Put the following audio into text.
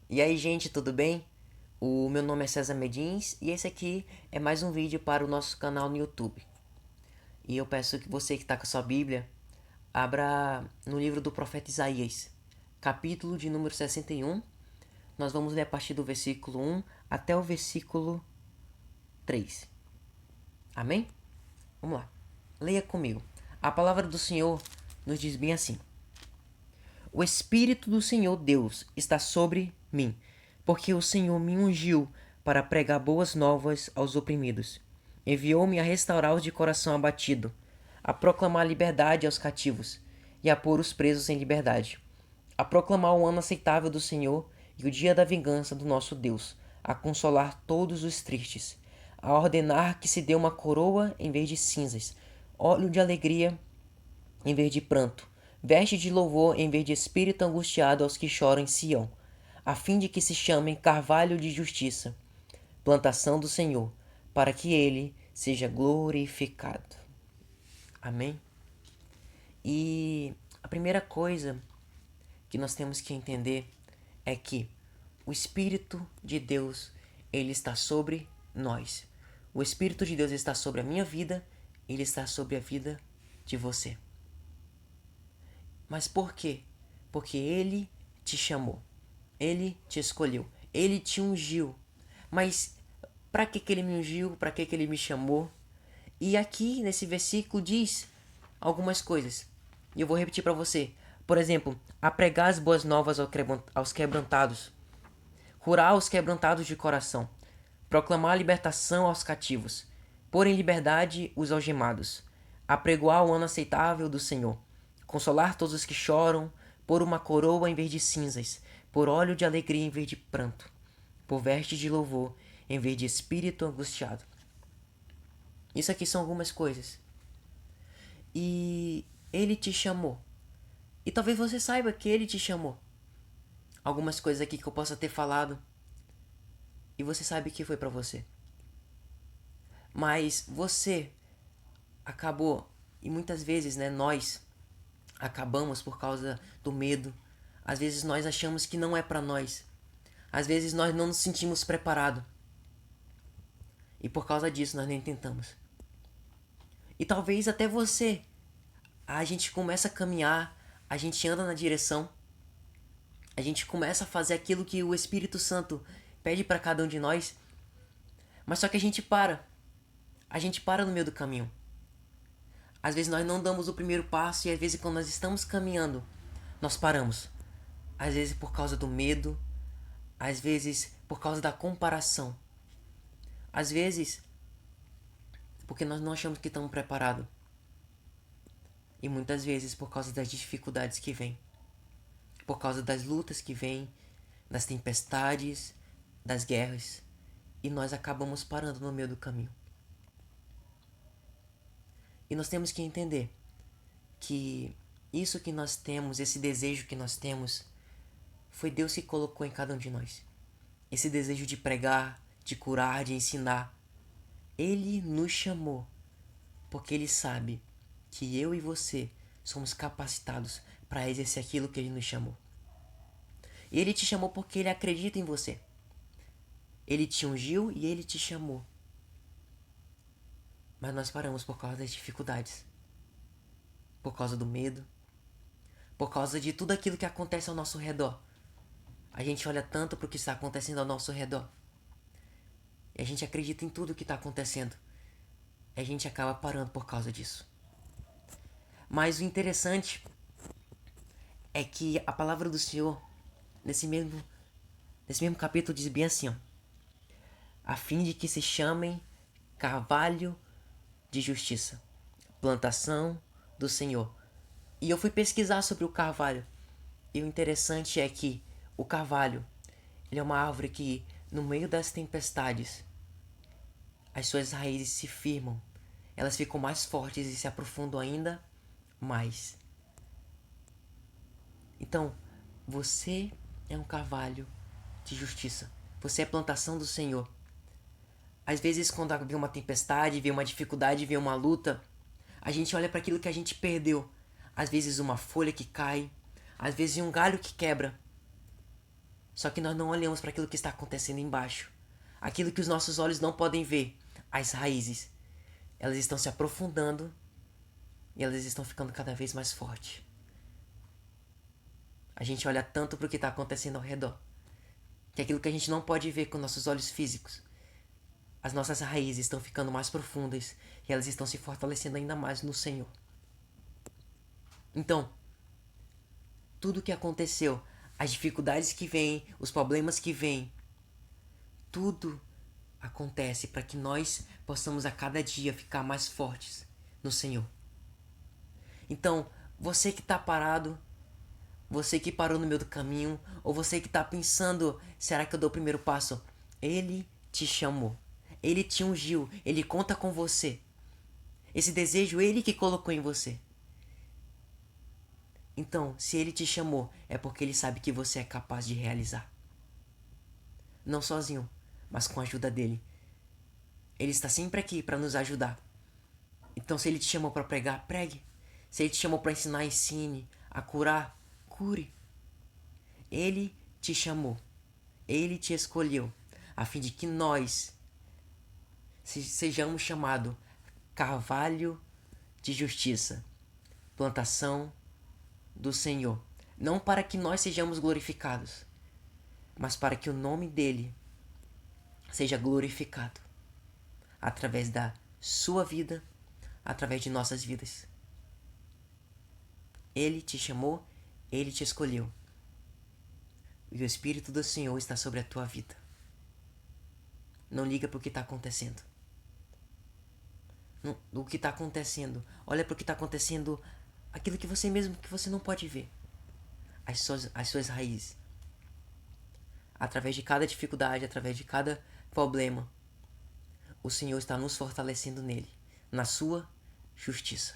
E aí, gente, tudo bem? O meu nome é César Medins e esse aqui é mais um vídeo para o nosso canal no YouTube. E eu peço que você que está com a sua Bíblia, abra no livro do profeta Isaías, capítulo de número 61. Nós vamos ler a partir do versículo 1 até o versículo 3. Amém? Vamos lá. Leia comigo. A palavra do Senhor nos diz bem assim: O Espírito do Senhor Deus está sobre mim, porque o Senhor me ungiu para pregar boas novas aos oprimidos. Enviou-me a restaurar os de coração abatido, a proclamar liberdade aos cativos e a pôr os presos em liberdade, a proclamar o ano aceitável do Senhor e o dia da vingança do nosso Deus, a consolar todos os tristes, a ordenar que se dê uma coroa em vez de cinzas, óleo de alegria em vez de pranto, veste de louvor em vez de espírito angustiado aos que choram em Sião, a fim de que se chamem carvalho de justiça, plantação do Senhor, para que ele seja glorificado. Amém? E a primeira coisa que nós temos que entender é que o Espírito de Deus, ele está sobre nós. O Espírito de Deus está sobre a minha vida, ele está sobre a vida de você. Mas por quê? Porque ele te chamou. Ele te escolheu. Ele te ungiu. Mas para que ele me ungiu? Para que ele me chamou? E aqui nesse versículo diz algumas coisas. E eu vou repetir para você. Por exemplo, a pregar as boas novas aos quebrantados, curar os quebrantados de coração, proclamar a libertação aos cativos, pôr em liberdade os algemados, apregoar o ano aceitável do Senhor, consolar todos os que choram, pôr uma coroa em vez de cinzas, pôr óleo de alegria em vez de pranto, pôr veste de louvor em vez de espírito angustiado. Isso aqui são algumas coisas. E ele te chamou. E talvez você saiba que ele te chamou. Algumas coisas aqui que eu possa ter falado e você sabe que foi para você. Mas você acabou, e muitas vezes, né, nós acabamos por causa do medo. Às vezes nós achamos que não é para nós. Às vezes nós não nos sentimos preparados. E por causa disso nós nem tentamos. E talvez até você, a gente começa a caminhar, a gente anda na direção, a gente começa a fazer aquilo que o Espírito Santo pede para cada um de nós, mas só que a gente para. A gente para no meio do caminho. Às vezes nós não damos o primeiro passo e às vezes quando nós estamos caminhando, nós paramos. Às vezes por causa do medo, às vezes por causa da comparação. Às vezes porque nós não achamos que estamos preparados. E muitas vezes por causa das dificuldades que vêm. Por causa das lutas que vêm, das tempestades, das guerras. E nós acabamos parando no meio do caminho. E nós temos que entender que isso que nós temos, esse desejo que nós temos, foi Deus que colocou em cada um de nós. Esse desejo de pregar, de curar, de ensinar. Ele nos chamou porque Ele sabe que eu e você somos capacitados para exercer aquilo que Ele nos chamou. E Ele te chamou porque Ele acredita em você. Ele te ungiu e Ele te chamou. Mas nós paramos por causa das dificuldades. Por causa do medo. Por causa de tudo aquilo que acontece ao nosso redor. A gente olha tanto para o que está acontecendo ao nosso redor. E a gente acredita em tudo que está acontecendo. E a gente acaba parando por causa disso. Mas o interessante é que a palavra do Senhor, nesse mesmo capítulo, diz bem assim, ó, a fim de que se chamem carvalho de justiça, plantação do Senhor. E eu fui pesquisar sobre o carvalho. E o interessante é que o carvalho, ele é uma árvore que, no meio das tempestades, as suas raízes se firmam. Elas ficam mais fortes e se aprofundam ainda mais. Então, você é um carvalho de justiça. Você é plantação do Senhor. Às vezes, quando vem uma tempestade, vem uma dificuldade, vem uma luta, a gente olha para aquilo que a gente perdeu. Às vezes, uma folha que cai, às vezes, um galho que quebra. Só que nós não olhamos para aquilo que está acontecendo embaixo. Aquilo que os nossos olhos não podem ver. As raízes. Elas estão se aprofundando e elas estão ficando cada vez mais fortes. A gente olha tanto para o que está acontecendo ao redor, que aquilo que a gente não pode ver com nossos olhos físicos, as nossas raízes estão ficando mais profundas e elas estão se fortalecendo ainda mais no Senhor. Então, tudo o que aconteceu, as dificuldades que vêm, os problemas que vêm, tudo acontece para que nós possamos a cada dia ficar mais fortes no Senhor. Então, você que está parado, você que parou no meio do caminho, ou você que está pensando, será que eu dou o primeiro passo? Ele te chamou, ele te ungiu, ele conta com você. Esse desejo, ele que colocou em você. Então, se ele te chamou, é porque ele sabe que você é capaz de realizar. Não sozinho, mas com a ajuda dele. Ele está sempre aqui para nos ajudar. Então, se ele te chamou para pregar, pregue. Se ele te chamou para ensinar, ensine. A curar, cure. Ele te chamou. Ele te escolheu, a fim de que nós sejamos chamados carvalho de justiça, plantação do Senhor. Não para que nós sejamos glorificados, mas para que o nome dele seja glorificado através da sua vida, através de nossas vidas. Ele te chamou, ele te escolheu. E o Espírito do Senhor está sobre a tua vida. Não liga para o que está acontecendo. O que está acontecendo. Olha para o que está acontecendo. Aquilo que você mesmo que você não pode ver. As suas raízes. Através de cada dificuldade, através de cada problema, o Senhor está nos fortalecendo nele, na sua justiça.